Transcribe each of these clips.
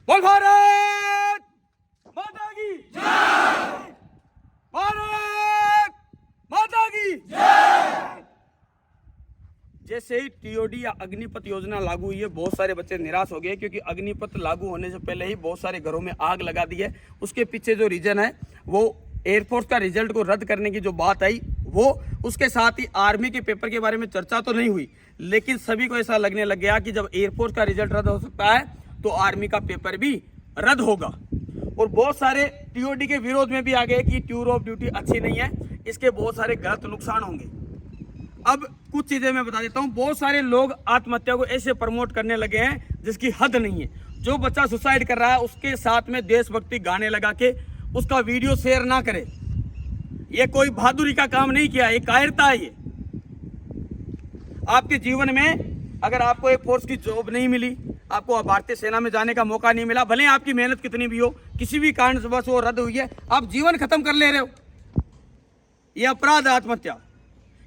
बोल भारत माता की जय, भारत माता की जय। जैसे ही टीओडी या अग्निपथ योजना लागू हुई है, बहुत सारे बच्चे निराश हो गए, क्योंकि अग्निपथ लागू होने से पहले ही बहुत सारे घरों में आग लगा दी है। उसके पीछे जो रीजन है वो एयरफोर्स का रिजल्ट को रद्द करने की जो बात आई वो, उसके साथ ही आर्मी के पेपर के बारे में चर्चा तो नहीं हुई, लेकिन सभी को ऐसा लगने लग गया कि जब एयरफोर्स का रिजल्ट रद्द हो सकता है तो आर्मी का पेपर भी रद्द होगा। और बहुत सारे टीओडी के विरोध में भी आ गए कि टूर ऑफ ड्यूटी अच्छी नहीं है, इसके बहुत सारे गलत नुकसान होंगे। अब कुछ चीजें मैं बता देता हूं। बहुत सारे लोग आत्महत्या को ऐसे प्रमोट करने लगे हैं जिसकी हद नहीं है। जो बच्चा सुसाइड कर रहा है उसके साथ में देशभक्ति गाने लगा के उसका वीडियो शेयर ना करे। ये कोई बहादुरी का काम नहीं किया, ये कायरता है। ये आपके जीवन में अगर आपको एक फोर्स की जॉब नहीं मिली, आपको भारतीय सेना में जाने का मौका नहीं मिला, भले आपकी मेहनत कितनी भी हो, किसी भी कारण से बस वो रद्द हुई है, आप जीवन खत्म कर ले रहे हो, ये अपराध है आत्महत्या।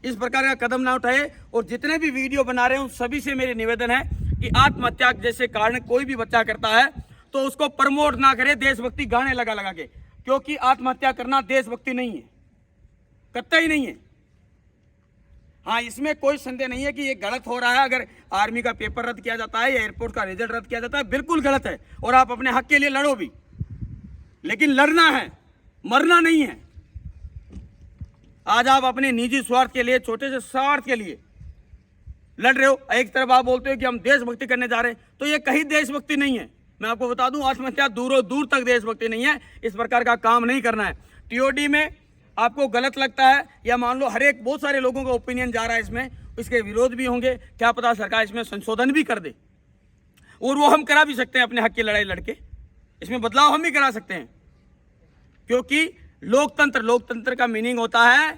इस प्रकार का कदम ना उठाए। और जितने भी वीडियो बना रहे हैं उन सभी से मेरी निवेदन है कि आत्महत्या जैसे कारण कोई भी बच्चा करता है तो उसको प्रमोट ना करे देशभक्ति गाने लगा लगा के, क्योंकि आत्महत्या करना देशभक्ति नहीं है, कतई नहीं है। हाँ, इसमें कोई संदेह नहीं है कि ये गलत हो रहा है। अगर आर्मी का पेपर रद्द किया जाता है या एयरपोर्ट का रिजल्ट रद्द किया जाता है, बिल्कुल गलत है, और आप अपने हक के लिए लड़ो भी, लेकिन लड़ना है, मरना नहीं है। आज आप अपने निजी स्वार्थ के लिए, छोटे से स्वार्थ के लिए लड़ रहे हो। एक तरफ आप बोलते हो कि हम देशभक्ति करने जा रहे हैं, तो ये कहीं देशभक्ति नहीं है। मैं आपको बता दूं, आत्महत्या दूरों दूर तक देशभक्ति नहीं है। इस प्रकार का काम नहीं करना है। टीओडी में आपको गलत लगता है या मान लो हर एक, बहुत सारे लोगों का ओपिनियन जा रहा है इसमें, इसके विरोध भी होंगे, क्या पता सरकार इसमें संशोधन भी कर दे, और वो हम करा भी सकते हैं अपने हक की लड़ाई लड़के, इसमें बदलाव हम भी करा सकते हैं। क्योंकि लोकतंत्र का मीनिंग होता है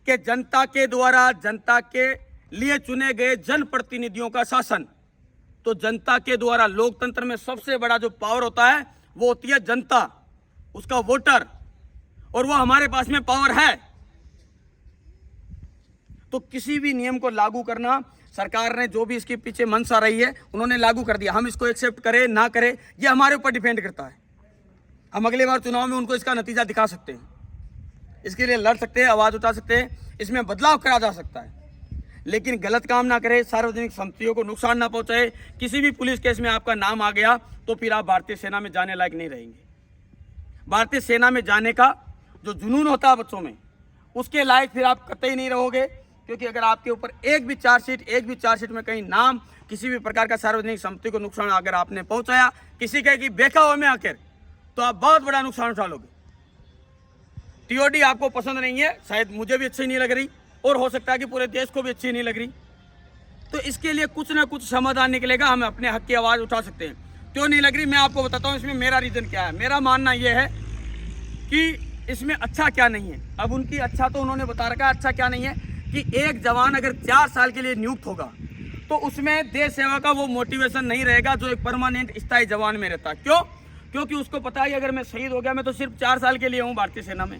कि जनता के द्वारा, जनता के लिए चुने गए जनप्रतिनिधियों का शासन। तो जनता के द्वारा, लोकतंत्र में सबसे बड़ा जो पावर होता है वो होती है जनता, उसका वोटर, और वो हमारे पास में पावर है। तो किसी भी नियम को लागू करना, सरकार ने जो भी इसके पीछे मंशा रही है उन्होंने लागू कर दिया। हम इसको एक्सेप्ट करें ना करें ये हमारे ऊपर डिपेंड करता है। हम अगले बार चुनाव में उनको इसका नतीजा दिखा सकते हैं, इसके लिए लड़ सकते हैं, आवाज उठा सकते हैं, इसमें बदलाव करा जा सकता है, लेकिन गलत काम ना करें, सार्वजनिक संपत्तियों को नुकसान ना पहुंचाए। किसी भी पुलिस केस में आपका नाम आ गया तो फिर आप भारतीय सेना में जाने लायक नहीं रहेंगे। भारतीय सेना में जाने का जो जुनून होता है बच्चों में, उसके लायक फिर आप कतई नहीं रहोगे। क्योंकि अगर आपके ऊपर एक भी चार्जशीट में कहीं नाम, किसी भी प्रकार का सार्वजनिक संपत्ति को नुकसान अगर आपने पहुंचाया, किसी के की बेखाओ में आकर, तो आप बहुत बड़ा नुकसान उठा लोगे। टीओडी आपको पसंद नहीं है, शायद मुझे भी अच्छी नहीं लग रही, और हो सकता है कि पूरे देश को भी अच्छी नहीं लग रही, तो इसके लिए कुछ ना कुछ समाधान निकलेगा। हम अपने हक की आवाज़ उठा सकते हैं। क्यों नहीं लग रही, मैं आपको बताता हूँ इसमें मेरा रीज़न क्या है। मेरा मानना यह है कि इसमें अच्छा क्या नहीं है। अब उनकी अच्छा तो उन्होंने बता रखा है, अच्छा क्या नहीं है कि एक जवान अगर 4 साल के लिए नियुक्त होगा तो उसमें देश सेवा का वो मोटिवेशन नहीं रहेगा जो एक परमानेंट स्थायी जवान में रहता। क्यों? क्योंकि उसको पता है कि अगर मैं शहीद हो गया, मैं तो सिर्फ 4 साल के लिए हूँ भारतीय सेना में,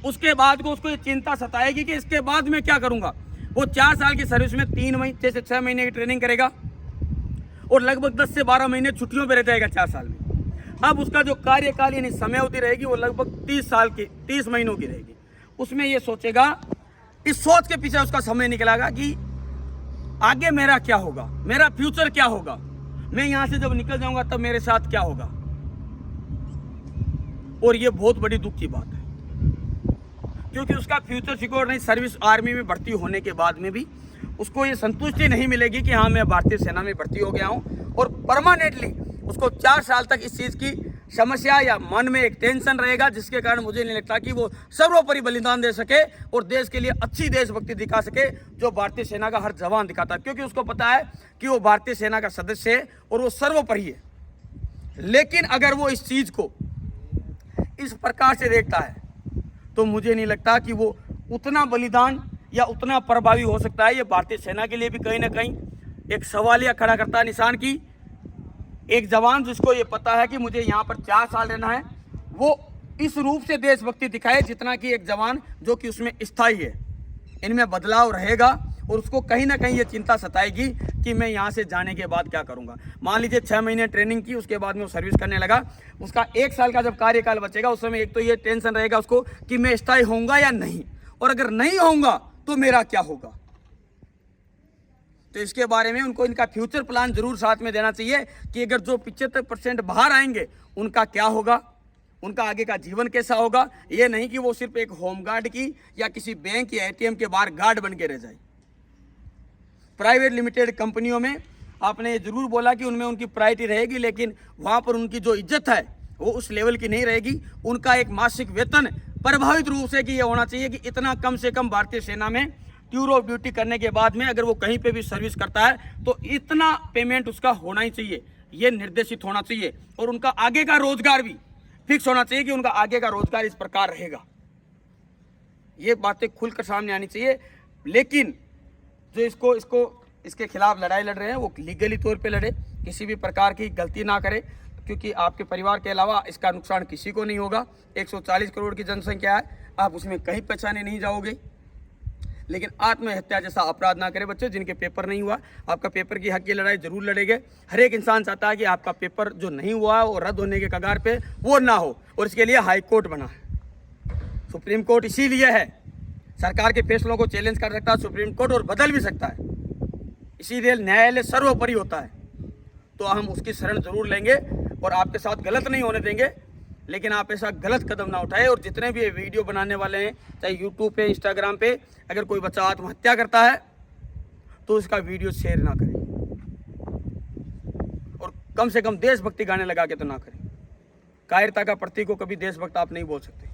उसके बाद को उसको ये चिंता सताएगी कि इसके बाद मैं क्या करूँगा। वो 4 साल की सर्विस में 3 महीने से 6 महीने की ट्रेनिंग करेगा और लगभग 10 से 12 महीने छुट्टियों पर रह जाएगा 4 साल में। अब उसका जो कार्यकाल यानी समय अवधि रहेगी वो लगभग 30 महीनों की रहेगी। उसमें ये सोचेगा, इस सोच के पीछे उसका समय निकलेगा कि आगे मेरा क्या होगा, मेरा फ्यूचर क्या होगा, मैं यहाँ से जब निकल जाऊंगा तब मेरे साथ क्या होगा। और ये बहुत बड़ी दुख की बात है, क्योंकि उसका फ्यूचर सिक्योर नहीं। सर्विस आर्मी में भर्ती होने के बाद में भी उसको ये संतुष्टि नहीं मिलेगी कि हाँ मैं भारतीय सेना में भर्ती हो गया हूँ, और परमानेंटली उसको 4 साल तक इस चीज़ की समस्या या मन में एक टेंशन रहेगा, जिसके कारण मुझे नहीं लगता कि वो सर्वोपरि बलिदान दे सके और देश के लिए अच्छी देशभक्ति दिखा सके जो भारतीय सेना का हर जवान दिखाता है। क्योंकि उसको पता है कि वो भारतीय सेना का सदस्य है और वो सर्वोपरि है। लेकिन अगर वो इस चीज़ को इस प्रकार से देखता है तो मुझे नहीं लगता कि वो उतना बलिदान या उतना प्रभावी हो सकता है। ये भारतीय सेना के लिए भी कहीं ना कहीं एक सवालिया खड़ा करता है निशान की एक जवान जिसको ये पता है कि मुझे यहाँ पर 4 साल रहना है, वो इस रूप से देशभक्ति दिखाए जितना कि एक जवान जो कि उसमें स्थायी है। इनमें बदलाव रहेगा और उसको कहीं ना कहीं ये चिंता सताएगी कि मैं यहाँ से जाने के बाद क्या करूँगा। मान लीजिए 6 महीने ट्रेनिंग की, उसके बाद में वो सर्विस करने लगा, उसका 1 साल का जब कार्यकाल बचेगा उस समय एक तो ये टेंशन रहेगा उसको कि मैं स्थायी होऊंगा या नहीं, और अगर नहीं होऊंगा तो मेरा क्या होगा। तो इसके बारे में उनको इनका फ्यूचर प्लान जरूर साथ में देना चाहिए कि अगर जो 75% बाहर आएंगे उनका क्या होगा, उनका आगे का जीवन कैसा होगा। ये नहीं कि वो सिर्फ एक होमगार्ड की या किसी बैंक या एटीएम के बाहर गार्ड बन के रह जाए। प्राइवेट लिमिटेड कंपनियों में आपने ये जरूर बोला कि उनमें उनकी प्रायोरिटी रहेगी, लेकिन वहाँ पर उनकी जो इज्जत है वो उस लेवल की नहीं रहेगी। उनका एक मासिक वेतन प्रभावित रूप से कि ये होना चाहिए कि इतना कम से कम भारतीय सेना में टूर ऑफ ड्यूटी करने के बाद में अगर वो कहीं पे भी सर्विस करता है तो इतना पेमेंट उसका होना ही चाहिए, ये निर्देशित होना चाहिए। और उनका आगे का रोजगार भी फिक्स होना चाहिए कि उनका आगे का रोजगार इस प्रकार रहेगा। ये बातें खुलकर सामने आनी चाहिए। लेकिन जो इसके खिलाफ लड़ाई लड़ रहे हैं वो लीगली तौर पे लड़े, किसी भी प्रकार की गलती ना करे, क्योंकि आपके परिवार के अलावा इसका नुकसान किसी को नहीं होगा। 140 करोड़ की जनसंख्या है, आप उसमें कहीं पहचाने नहीं जाओगे। लेकिन आत्महत्या जैसा अपराध ना करें बच्चे, जिनके पेपर नहीं हुआ। आपका पेपर की हक की लड़ाई जरूर लड़ेंगे। हर एक इंसान चाहता है कि आपका पेपर जो नहीं हुआ वो रद्द होने के कगार पे वो ना हो, और इसके लिए हाई कोर्ट बना है। सुप्रीम कोर्ट इसीलिए है, सरकार के फैसलों को चैलेंज कर सकता है सुप्रीम कोर्ट, और बदल भी सकता है। इसीलिए न्यायालय सर्वोपरि होता है। तो हम उसकी शरण जरूर लेंगे और आपके साथ गलत नहीं होने देंगे। लेकिन आप ऐसा गलत कदम ना उठाए। और जितने भी ये वीडियो बनाने वाले हैं, चाहे यूट्यूब पे, इंस्टाग्राम पे, अगर कोई बच्चा आत्महत्या करता है तो उसका वीडियो शेयर ना करें, और कम से कम देशभक्ति गाने लगा के तो ना करें। कायरता का प्रतीक को कभी देशभक्त आप नहीं बोल सकते।